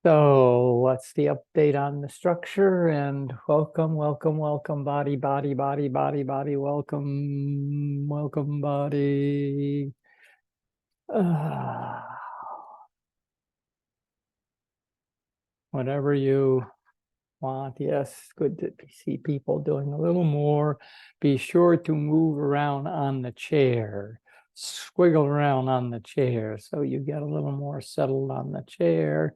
So what's the update on the structure? And welcome, welcome, welcome, body, body, body, body, body, welcome, welcome, body. Uh, whatever you want. Yes, good to see people doing a little more. Be sure to move around on the chair, squiggle around on the chair so you get a little more settled on the chair.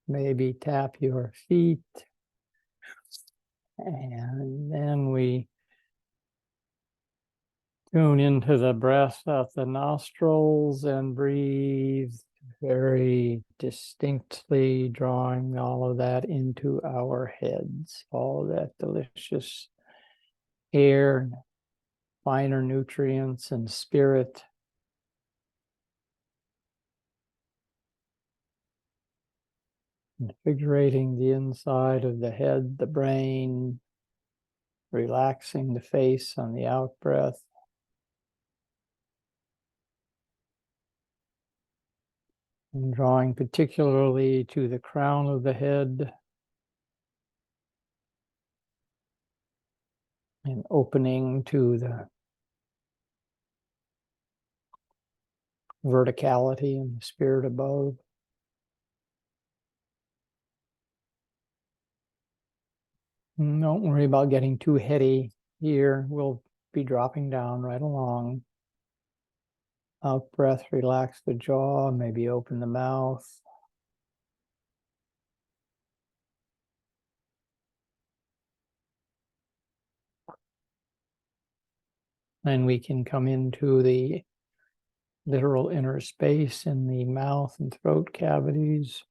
Maybe tap your feet. And then we tune into the breath of the nostrils and breathe very distinctly, drawing all of that into our heads, all that delicious air, finer nutrients and spirit. Invigorating the inside of the head, the brain, relaxing the face on the out breath. And drawing particularly to the crown of the head and opening to the verticality and the spirit above. Don't worry about getting too heady here. We'll be dropping down right along. Out breath, relax the jaw, maybe open the mouth. Then we can come into the literal inner space in the mouth and throat cavities.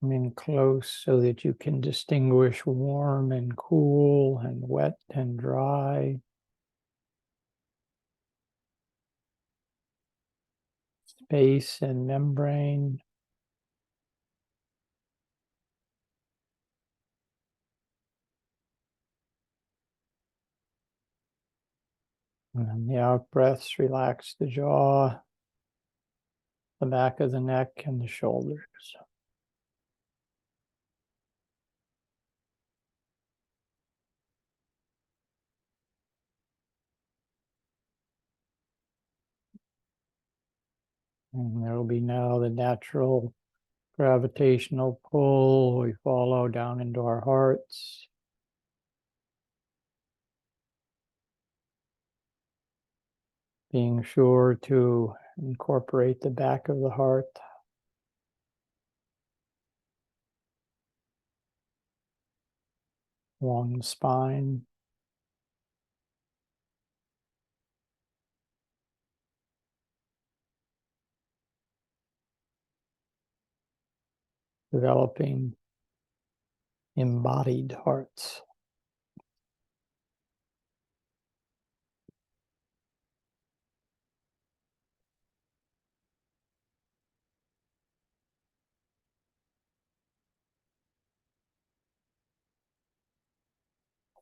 Come in close so that you can distinguish warm and cool and wet and dry. Space and membrane. And then the out breaths relax the jaw, the back of the neck, and the shoulders. And there will be now the natural gravitational pull. We follow down into our hearts. Being sure to incorporate the back of the heart. Along the spine. Developing embodied hearts.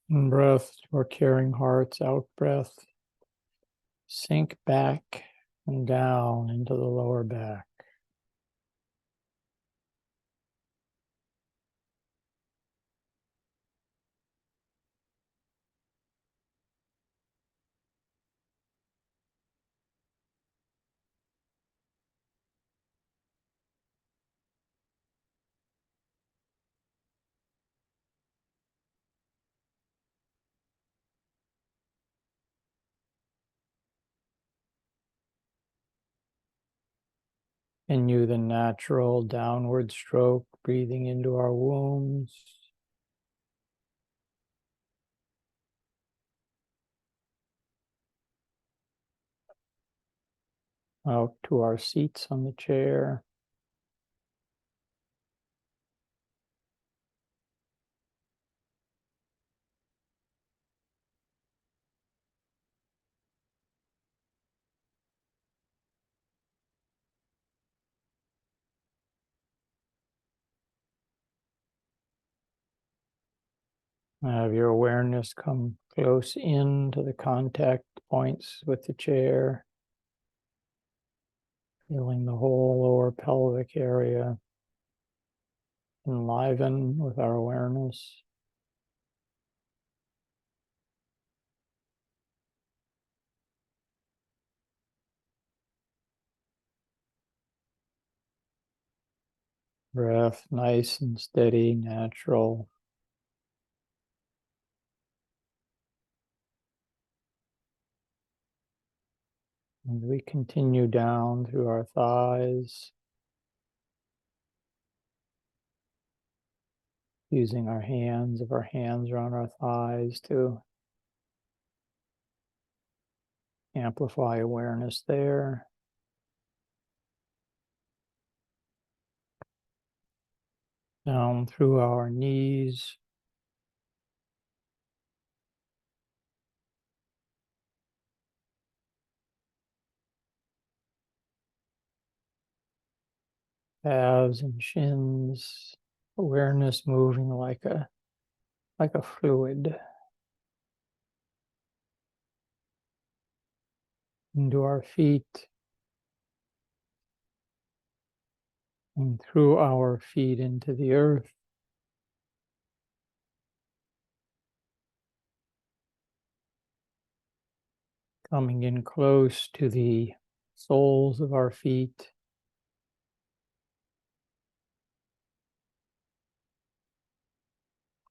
In breath, or caring hearts, out breath. Sink back and down into the lower back. Continue the natural downward stroke, breathing into our wombs. Out to our seats on the chair. Have your awareness come close into the contact points with the chair, feeling the whole lower pelvic area enliven with our awareness. Breath nice and steady, natural. And we continue down through our thighs, using our hands, if our hands are on our thighs, to amplify awareness there. Down through our knees, calves and shins, awareness moving like a fluid into our feet and through our feet into the earth. Coming in close to the soles of our feet.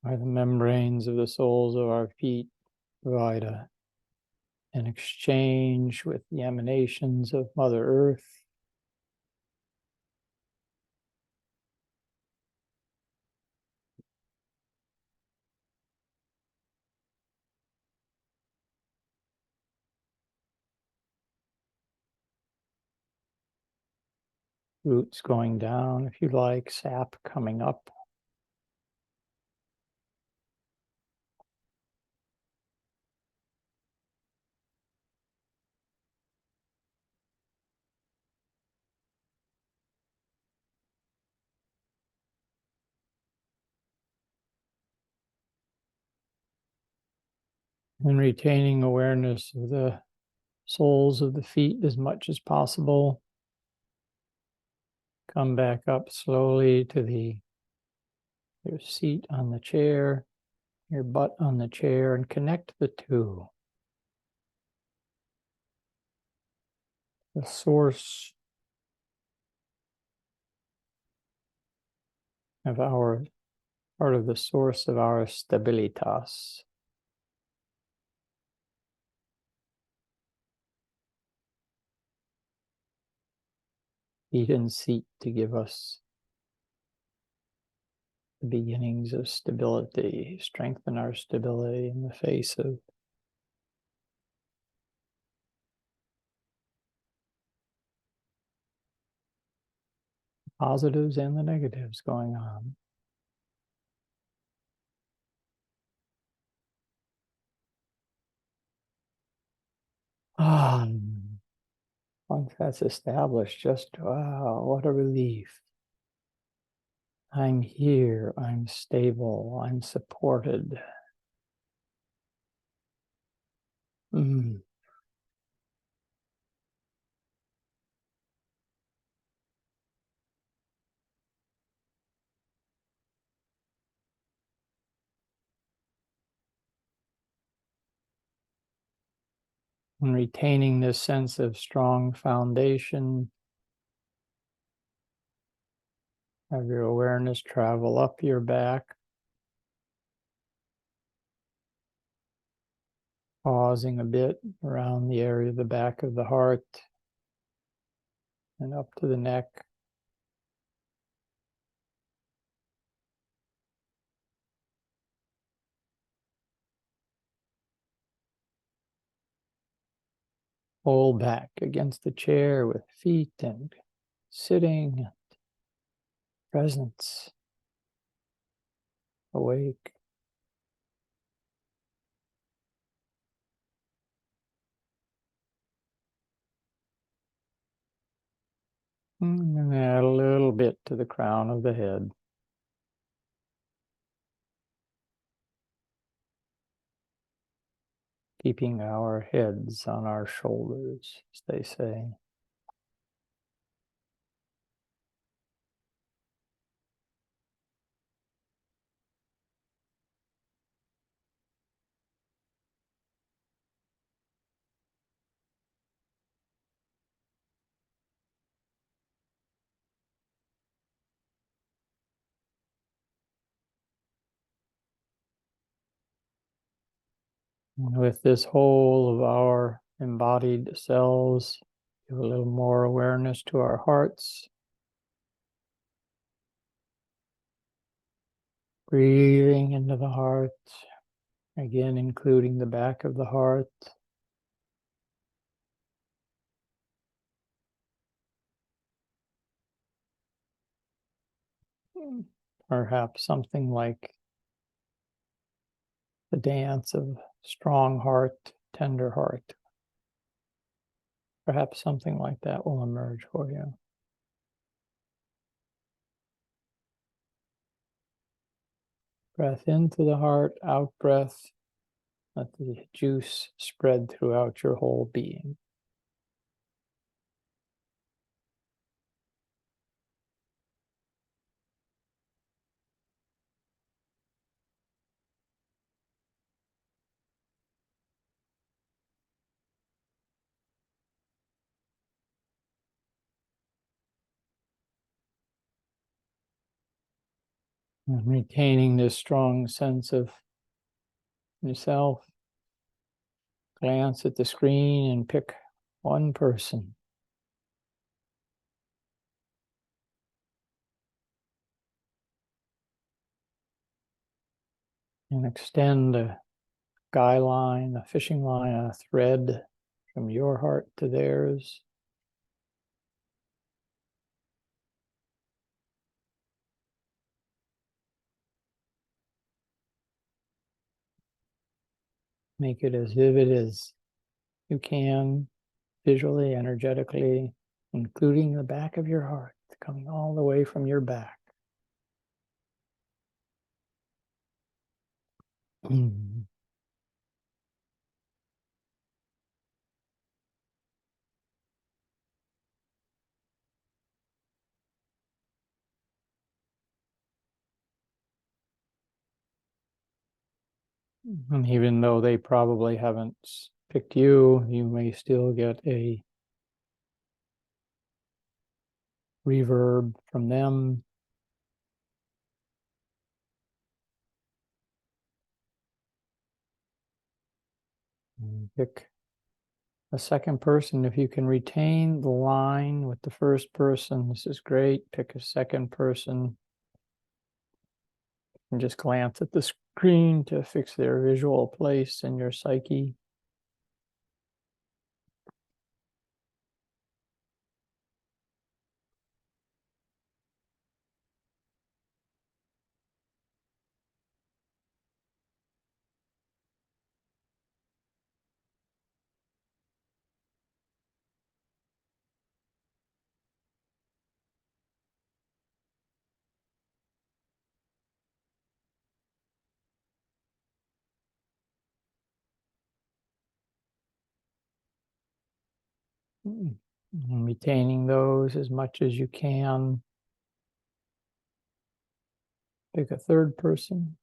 Where the membranes of the soles of our feet provide an exchange with the emanations of Mother Earth. Roots going down, if you like, sap coming up. And retaining awareness of the soles of the feet as much as possible. Come back up slowly to your seat on the chair, your butt on the chair, and connect the two. The source of our, part of the source of our stabilitas. Feet and seat to give us the beginnings of stability, strengthen our stability in the face of positives and the negatives going on. Once that's established, just wow, what a relief. I'm here, I'm stable, I'm supported. And retaining this sense of strong foundation, have your awareness travel up your back, pausing a bit around the area of the back of the heart and up to the neck. Pull back against the chair with feet and sitting, presence, awake. And add a little bit to the crown of the head. keeping our heads on our shoulders, as they say. And with this whole of our embodied selves, give a little more awareness to our hearts. Breathing into the heart, again, including the back of the heart. Perhaps something like the dance of strong heart, tender heart. Perhaps something like that will emerge for you. Breath into the heart, out breath. Let the juice spread throughout your whole being. And retaining this strong sense of yourself, glance at the screen and pick one person. And extend a guy line, a fishing line, a thread from your heart to theirs. Make it as vivid as you can, visually, energetically, including the back of your heart, coming all the way from your back. And even though they probably haven't picked you, you may still get a reverb from them. And pick a second person. If you can retain the line with the first person, this is great. Pick a second person and just glance at the screen to fix their visual place in your psyche. And retaining those as much as you can. Pick a third person.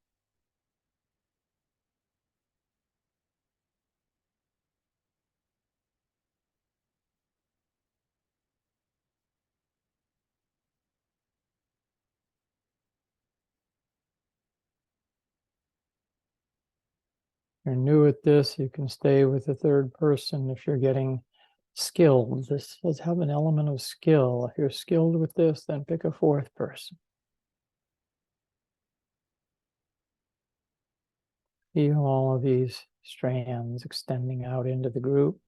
If you're new at this, you can stay with the third person. If you're getting skilled, this does have an element of skill. If you're skilled with this, then pick a fourth person. Feel all of these strands extending out into the group.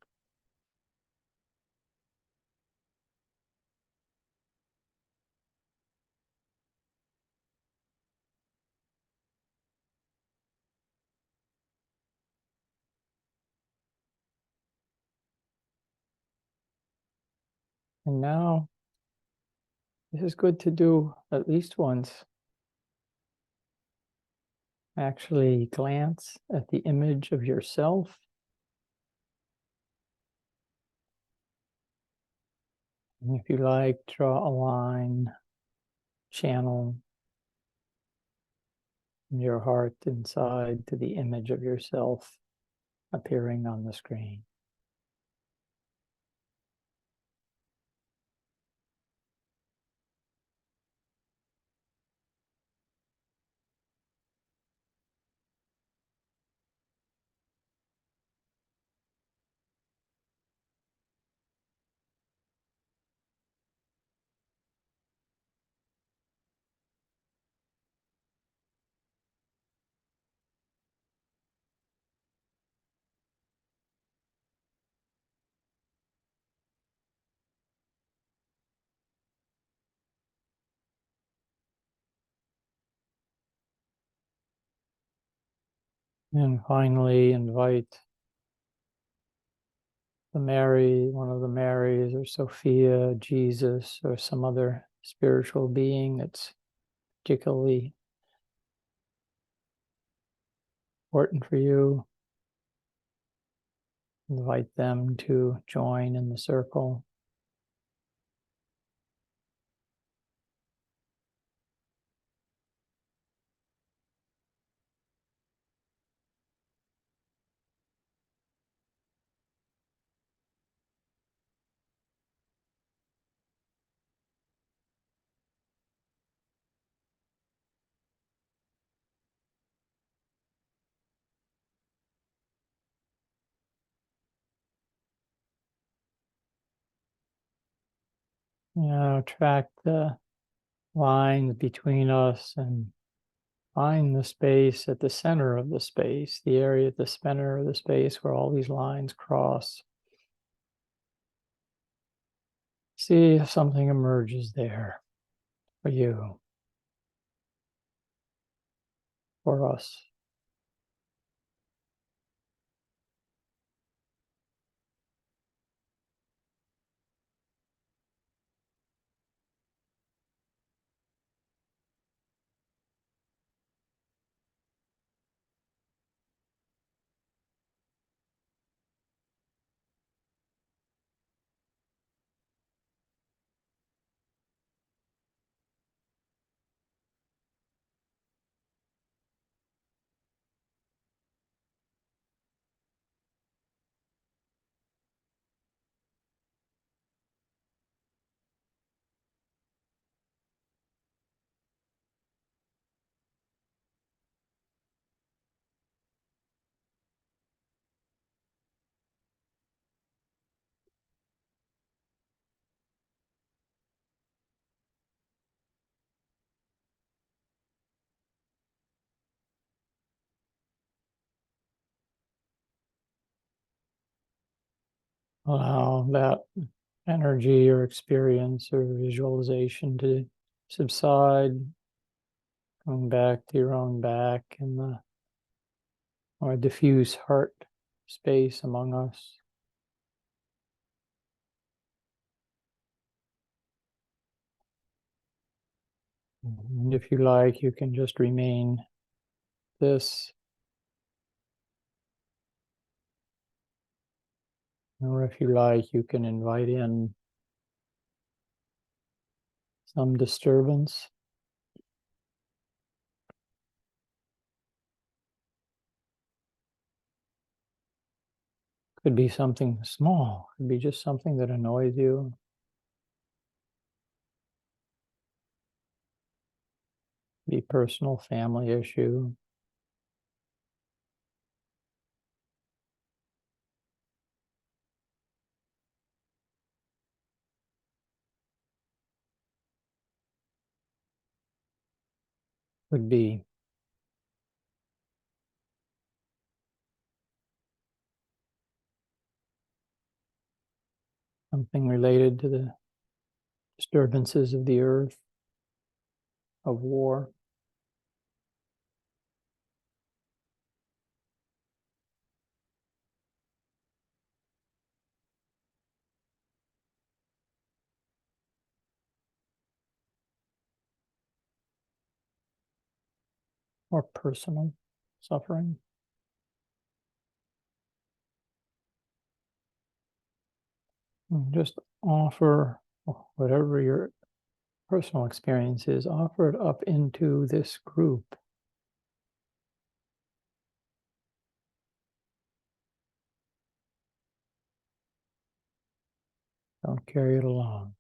And now, this is good to do at least once. Actually glance at the image of yourself And if you like, draw a line, channel your heart inside to the image of yourself appearing on the screen. And finally, invite the Mary, one of the Marys, or Sophia, Jesus, or some other spiritual being that's particularly important for you. Invite them to join in the circle. Track the lines between us and find the space at the center of the space, the area at the center of the space where all these lines cross. See if something emerges there for you, for us. Allow that energy or experience or visualization to subside, coming back to your own back and the or diffuse heart space among us. And if you like, you can just remain this, or if you like, you can invite in some disturbance. Could be something small, could be just something that annoys you. Be personal family issue. Could be something related to the disturbances of the earth, of war. Or personal suffering. And just offer whatever your personal experience is, offer it up into this group. Don't carry it alone.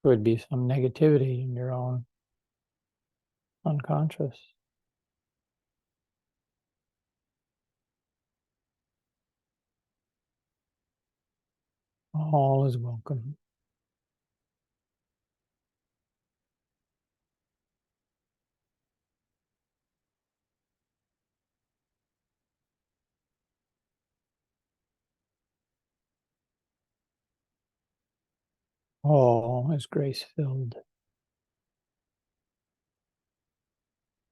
Could be some negativity in your own unconscious. All is welcome. All is grace-filled.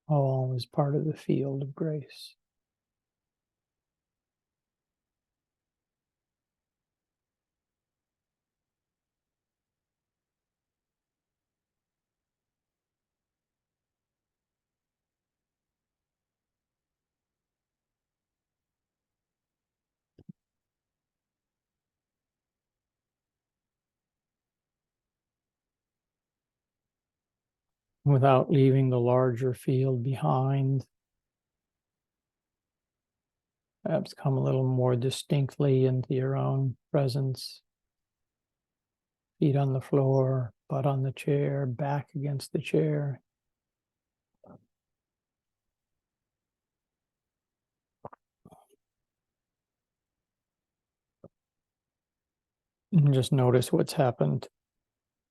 All is part of the field of grace. Without leaving the larger field behind, perhaps come a little more distinctly into your own presence. Feet on the floor, butt on the chair, back against the chair. And just notice what's happened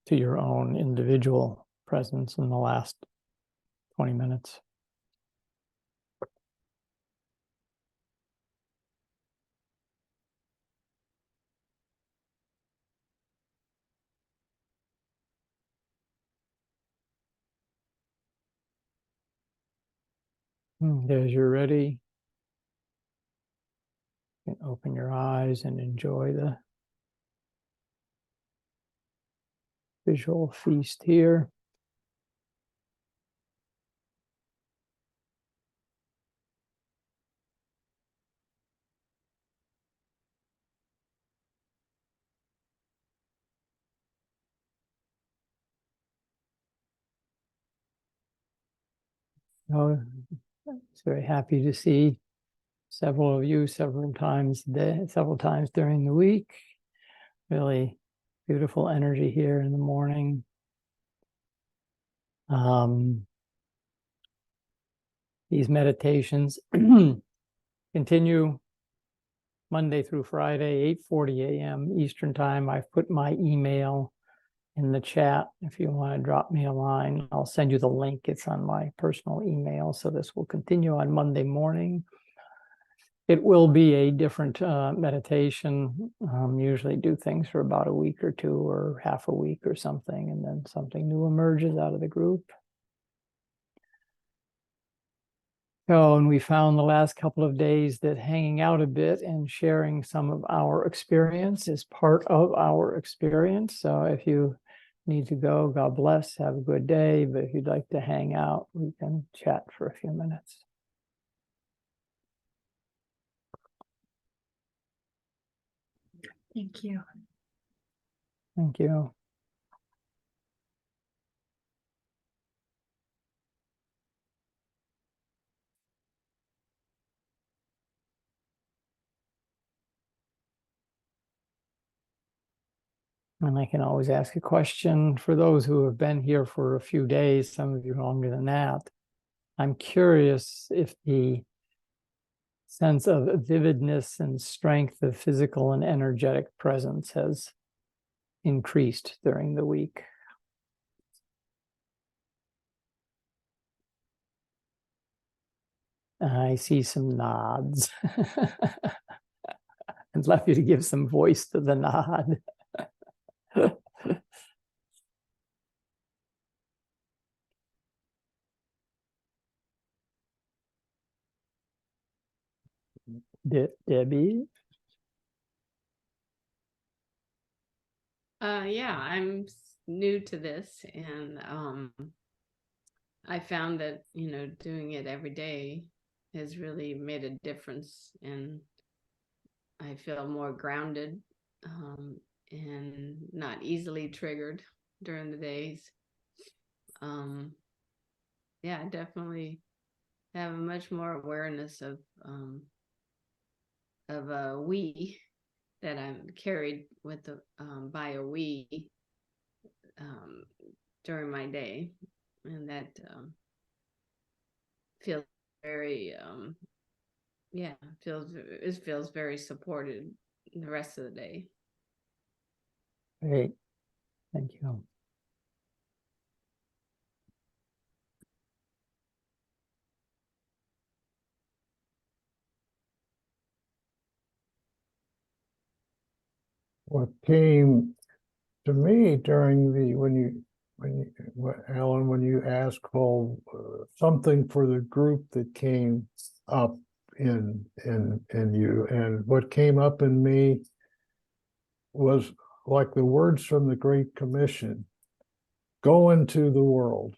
to your own individual presence in the last 20 minutes. As you're ready, you can open your eyes and enjoy the visual feast here. So, it's very happy to see several of you several times during the week. Really beautiful energy here in the morning. These meditations continue Monday through Friday, 8:40 a.m. Eastern Time. I've put my email in the chat. If you want to drop me a line, I'll send you the link. It's on my personal email. So this will continue on Monday morning. It will be a different meditation. Usually do things for about a week or two or half a week or something, and then something new emerges out of the group. So, and we found the last couple of days that hanging out a bit and sharing some of our experience is part of our experience. So if you need to go, God bless, have a good day. But if you'd like to hang out, we can chat for a few minutes. Thank you. Thank you. And I can always ask a question for those who have been here for a few days, some of you longer than that. I'm curious if the sense of vividness and strength of physical and energetic presence has increased during the week. I see some nods. I'd love you to give some voice to the nod. Debbie? Yeah, I'm new to this, and I found that, doing it every day has really made a difference, and I feel more grounded, and not easily triggered during the days. Yeah, I definitely have a much more awareness of a we that I'm carried with by a we um, during my day, and that feels very yeah, it feels very supported the rest of the day. Great, thank you. What came to me during Alan, when you asked for something for the group that came up in you, and what came up in me was like the words from the Great Commission: go into the world,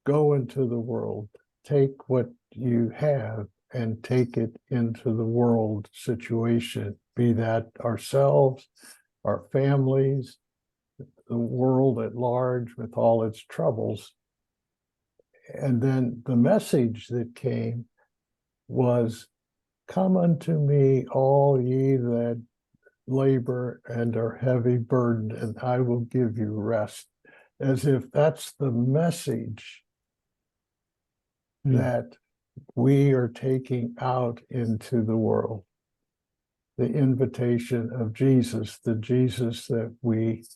go into the world, take what you have and take it into the world situation, be that ourselves, our families, the world at large with all its troubles. And then the message that came was, come unto me, all ye that labor and are heavy burdened, and I will give you rest. As if that's the message that we are taking out into the world. The invitation of Jesus, the Jesus that we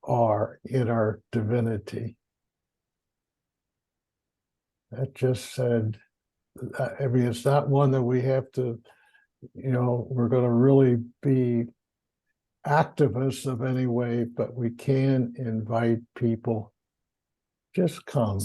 are in our divinity. That just said, I mean, it's not one that we have to, we're going to really be activists of any way, but we can invite people, just come.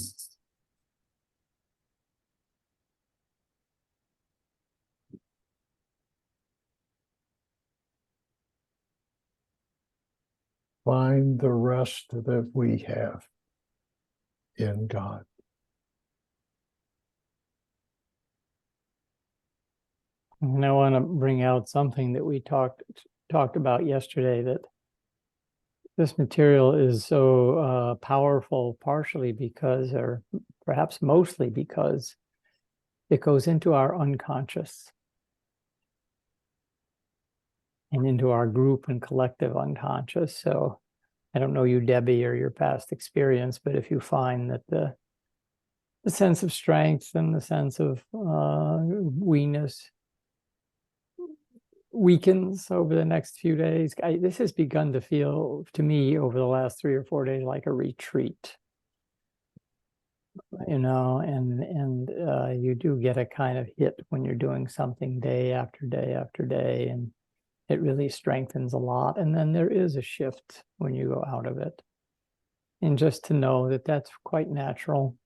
Find the rest that we have in God. And I want to bring out something that we talked about yesterday, that this material is so powerful, partially because, or perhaps mostly because, it goes into our unconscious and into our group and collective unconscious. So I don't know you, Debbie, or your past experience, but if you find that the sense of strength and the sense of weakness weakens over the next few days, this has begun to feel to me over the last 3 or 4 days like a retreat, and you do get a kind of hit when you're doing something day after day after day, and it really strengthens a lot. And then there is a shift when you go out of it, and just to know that that's quite natural,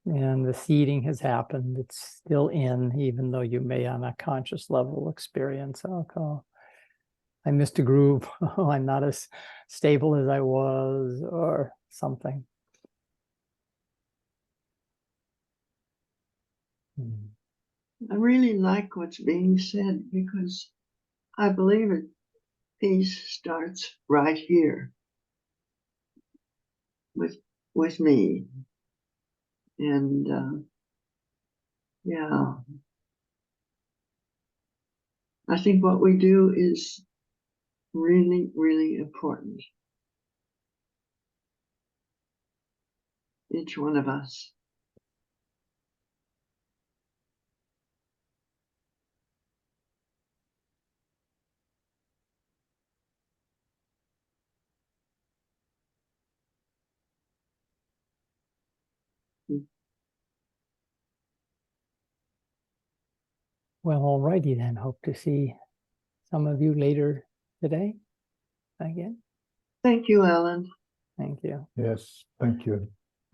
and the seeding has happened. It's still in, even though you may on a conscious level experience, oh, I missed a groove. Oh, I'm not as stable as I was, or something. I really like what's being said, because I believe it. Peace starts right here with me, and yeah, I think what we do is really, really important. Each one of us. Well, alrighty then. Hope to see some of you later today again. Thank you, Ellen. Thank you. Yes, thank you.